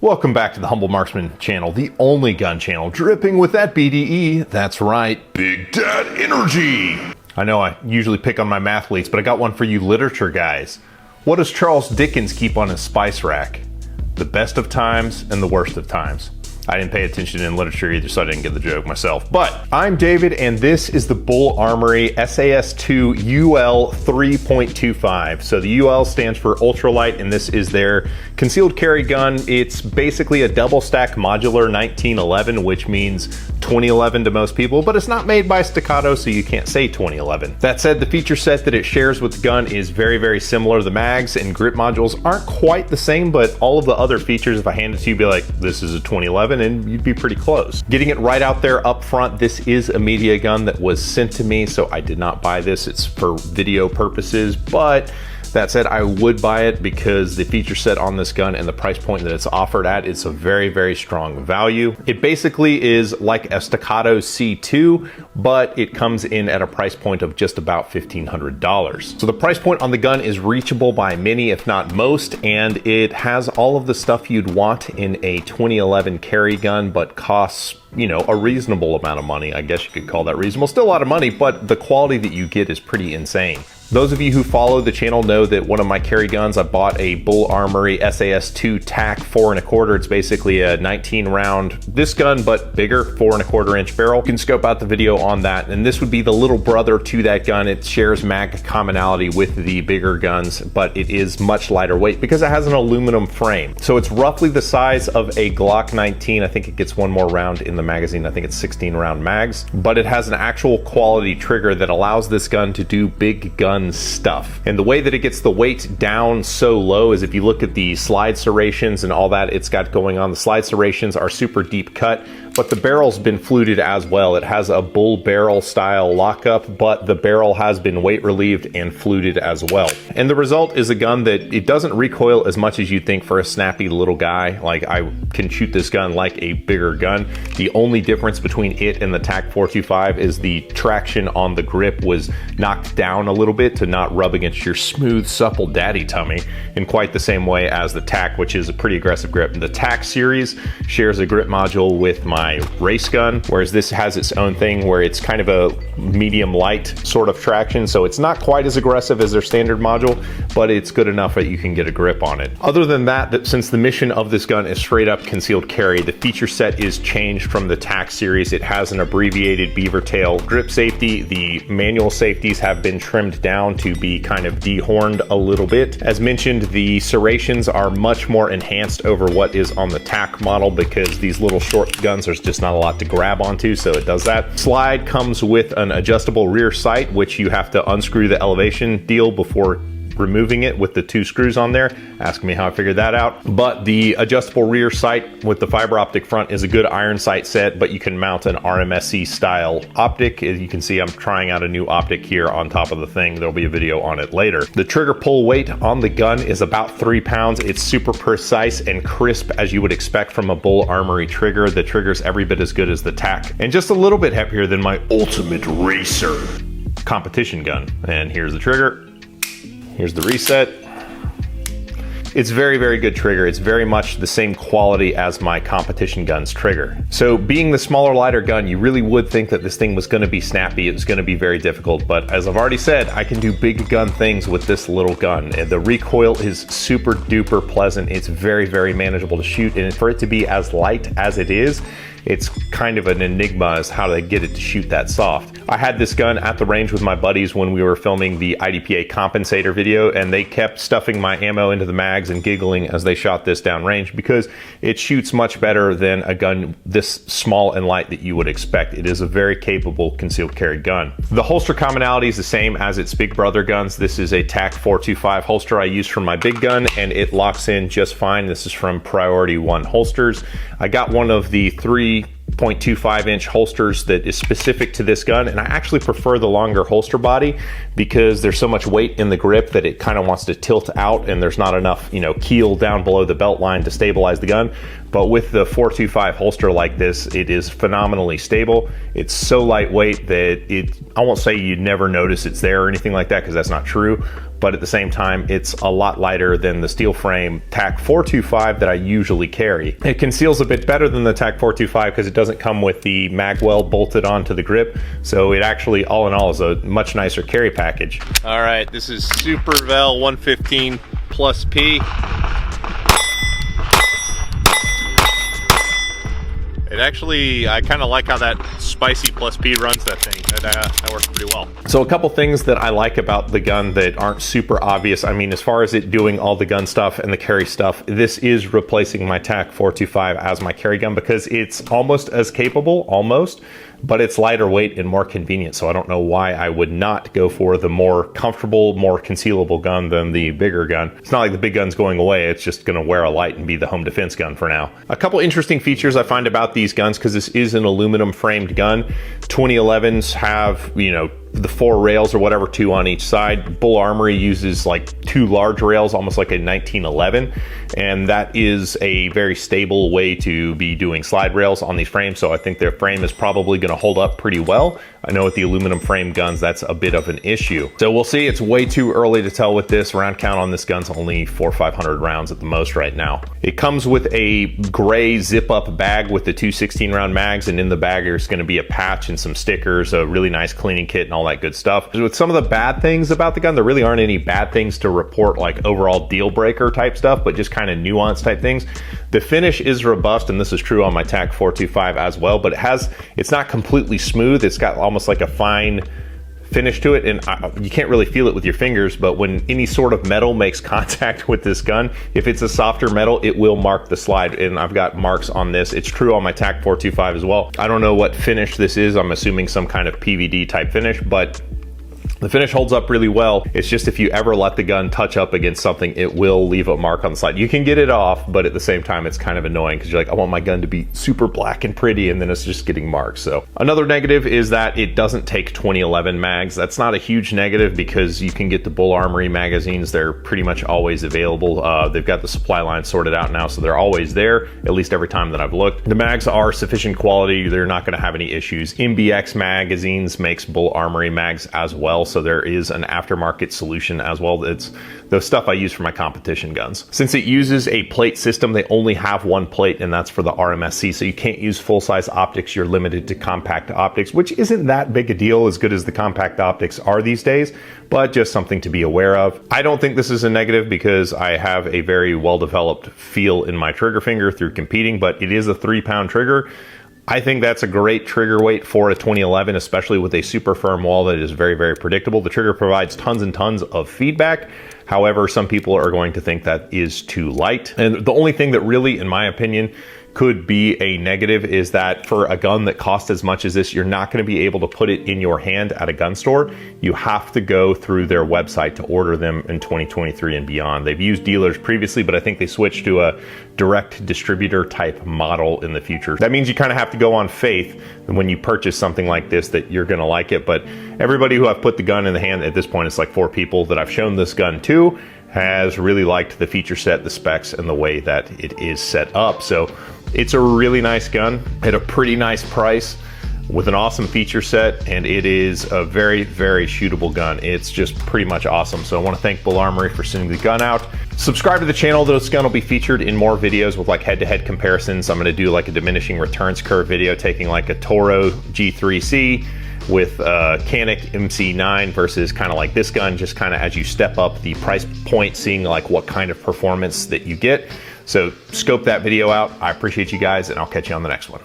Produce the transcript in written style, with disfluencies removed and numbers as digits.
Welcome back to the Humble Marksman channel, the only gun channel dripping with that BDE. That's right, Big Dad Energy. I know I usually pick on my mathletes, but I got one for you literature guys. What does Charles Dickens keep on his spice rack? The best of times and the worst of times. I didn't pay attention in literature either, so I didn't get the joke myself. But I'm David, and this is the Bul Armory SAS2 UL 3.25. So the UL stands for ultralight, and this is their concealed carry gun. It's basically a double stack modular 1911, which means 2011 to most people, but it's not made by Staccato, so you can't say 2011. That said, the feature set that it shares with the gun is very, very similar. The mags and grip modules aren't quite the same, but all of the other features, if I hand it to you, be like, this is a 2011, and you'd be pretty close. Getting it right out there up front, this is a media gun that was sent to me, so I did not buy this. It's for video purposes, but that said, I would buy it because the feature set on this gun and the price point that it's offered at, it's a very, very strong value. It basically is like a Staccato C2, but it comes in at a price point of just about $1,500. So the price point on the gun is reachable by many, if not most, and it has all of the stuff you'd want in a 2011 carry gun, but costs, you know, a reasonable amount of money. I guess you could call that reasonable. Still a lot of money, but the quality that you get is pretty insane. Those of you who follow the channel know that one of my carry guns, I bought a Bul Armory SAS2 Tac 4 1/4. It's basically a 19 round, this gun, but bigger, 4 1/4 inch barrel. You can scope out the video on that. And this would be the little brother to that gun. It shares mag commonality with the bigger guns, but it is much lighter weight because it has an aluminum frame. So it's roughly the size of a Glock 19. I think it gets one more round in the magazine. I think it's 16 round mags, but it has an actual quality trigger that allows this gun to do big gun stuff. And the way that it gets the weight down so low is if you look at the slide serrations and all that it's got going on, the slide serrations are super deep cut, but the barrel's been fluted as well. It has a bull barrel style lockup, but the barrel has been weight relieved and fluted as well. And the result is a gun that it doesn't recoil as much as you'd think for a snappy little guy. Like, I can shoot this gun like a bigger gun. The only difference between it and the Tac 425 is the traction on the grip was knocked down a little bit to not rub against your smooth, supple daddy tummy in quite the same way as the Tac, which is a pretty aggressive grip. The Tac series shares a grip module with my race gun, whereas this has its own thing where it's kind of a medium light sort of traction, so it's not quite as aggressive as their standard module, but it's good enough that you can get a grip on it. Other than that, since the mission of this gun is straight up concealed carry, the feature set is changed from the Tac series. It has an abbreviated beaver tail grip safety. The manual safeties have been trimmed down to be kind of dehorned a little bit. As mentioned, the serrations are much more enhanced over what is on the Tac model because these little short guns, there's just not a lot to grab onto, so it does that. Slide comes with an adjustable rear sight, which you have to unscrew the elevation deal before removing it with the 2 screws on there. Ask me how I figured that out. But the adjustable rear sight with the fiber optic front is a good iron sight set, but you can mount an RMSE style optic. As you can see, I'm trying out a new optic here on top of the thing. There'll be a video on it later. The trigger pull weight on the gun is about 3 pounds. It's super precise and crisp as you would expect from a Bul Armory trigger. The trigger's every bit as good as the Tac and just a little bit heavier than my Ultimate Racer competition gun. And here's the trigger. Here's the reset. It's very, very good trigger. It's very much the same quality as my competition gun's trigger. So being the smaller, lighter gun, you really would think that this thing was gonna be snappy. It was gonna be very difficult, but as I've already said, I can do big gun things with this little gun. And the recoil is super duper pleasant. It's very, very manageable to shoot. And for it to be as light as it is, it's kind of an enigma as how they get it to shoot that soft. I had this gun at the range with my buddies when we were filming the IDPA compensator video, and they kept stuffing my ammo into the mags and giggling as they shot this downrange because it shoots much better than a gun this small and light that you would expect. It is a very capable concealed carry gun. The holster commonality is the same as its big brother guns. This is a Tac 425 holster I use for my big gun, and it locks in just fine. This is from Priority 1 Holsters. I got one of the 3.25 inch holsters that is specific to this gun, and I actually prefer the longer holster body because there's so much weight in the grip that it kind of wants to tilt out, and there's not enough, you know, keel down below the belt line to stabilize the gun. But with the 425 holster like this, it is phenomenally stable. It's so lightweight that I won't say you'd never notice it's there or anything like that, because that's not true, but at the same time, it's a lot lighter than the steel frame TAC 425 that I usually carry. It conceals a bit better than the TAC 425 because it doesn't come with the mag well bolted onto the grip, so it actually, all in all, is a much nicer carry package. All right, this is Super Vel 115 plus P. It actually, I kind of like how that spicy plus P runs that thing. That works pretty well. So a couple things that I like about the gun that aren't super obvious. I mean, as far as it doing all the gun stuff and the carry stuff, this is replacing my TAC 425 as my carry gun because it's almost as capable, almost, but it's lighter weight and more convenient. So I don't know why I would not go for the more comfortable, more concealable gun than the bigger gun. It's not like the big gun's going away. It's just gonna wear a light and be the home defense gun for now. A couple interesting features I find about these guns, because this is an aluminum framed gun. 2011s have, you know, the 4 rails or whatever, 2 on each side. Bul Armory uses like 2 large rails, almost like a 1911, and that is a very stable way to be doing slide rails on these frames, so I think their frame is probably going to hold up pretty well. I know with the aluminum frame guns, that's a bit of an issue. So we'll see. It's way too early to tell with this. Round count on this gun's only 400 or 500 rounds at the most right now. It comes with a gray zip-up bag with the 2 16-round mags, and in the bag there's going to be a patch and some stickers, a really nice cleaning kit, and all that good stuff. With some of the bad things about the gun, there really aren't any bad things to report, like overall deal breaker type stuff, but just kind of nuance type things. The finish is robust, and this is true on my TAC 425 as well, but it's not completely smooth. It's got almost like a fine finish to it, and you can't really feel it with your fingers, but when any sort of metal makes contact with this gun, if it's a softer metal, it will mark the slide, and I've got marks on this. It's true on my TAC 425 as well. I don't know what finish this is. I'm assuming some kind of PVD type finish, but the finish holds up really well. It's just if you ever let the gun touch up against something, it will leave a mark on the slide. You can get it off, but at the same time, it's kind of annoying because you're like, I want my gun to be super black and pretty, and then it's just getting marks. So another negative is that it doesn't take 2011 mags. That's not a huge negative because you can get the Bul Armory magazines. They're pretty much always available. They've got the supply line sorted out now, so they're always there, at least every time that I've looked. The mags are sufficient quality. They're not going to have any issues. MBX magazines makes Bul Armory mags as well, so there is an aftermarket solution as well. It's the stuff I use for my competition guns. Since it uses a plate system, they only have 1 plate, and that's for the RMSC, so you can't use full-size optics. You're limited to compact optics, which isn't that big a deal, as good as the compact optics are these days, but just something to be aware of. I don't think this is a negative because I have a very well-developed feel in my trigger finger through competing, but it is a 3-pound trigger. I think that's a great trigger weight for a 2011, especially with a super firm wall that is very, very predictable. The trigger provides tons and tons of feedback. However, some people are going to think that is too light. And the only thing that really, in my opinion, could be a negative is that for a gun that costs as much as this, you're not going to be able to put it in your hand at a gun store. You have to go through their website to order them in 2023 and beyond. They've used dealers previously, but I think they switched to a direct distributor type model in the future. That means you kind of have to go on faith when you purchase something like this that you're going to like it. But everybody who I've put the gun in the hand, at this point it's like 4 people that I've shown this gun to, has really liked the feature set, the specs, and the way that it is set up. So it's a really nice gun at a pretty nice price with an awesome feature set, and it is a very, very shootable gun. It's just pretty much awesome. So I want to thank Bul Armory for sending the gun out. Subscribe to the channel. This gun will be featured in more videos with like head-to-head comparisons. I'm going to do like a diminishing returns curve video, taking like a Toro G3C with Canik MC9 versus kind of like this gun, just kind of as you step up the price point, seeing like what kind of performance that you get. So scope that video out. I appreciate you guys, and I'll catch you on the next one.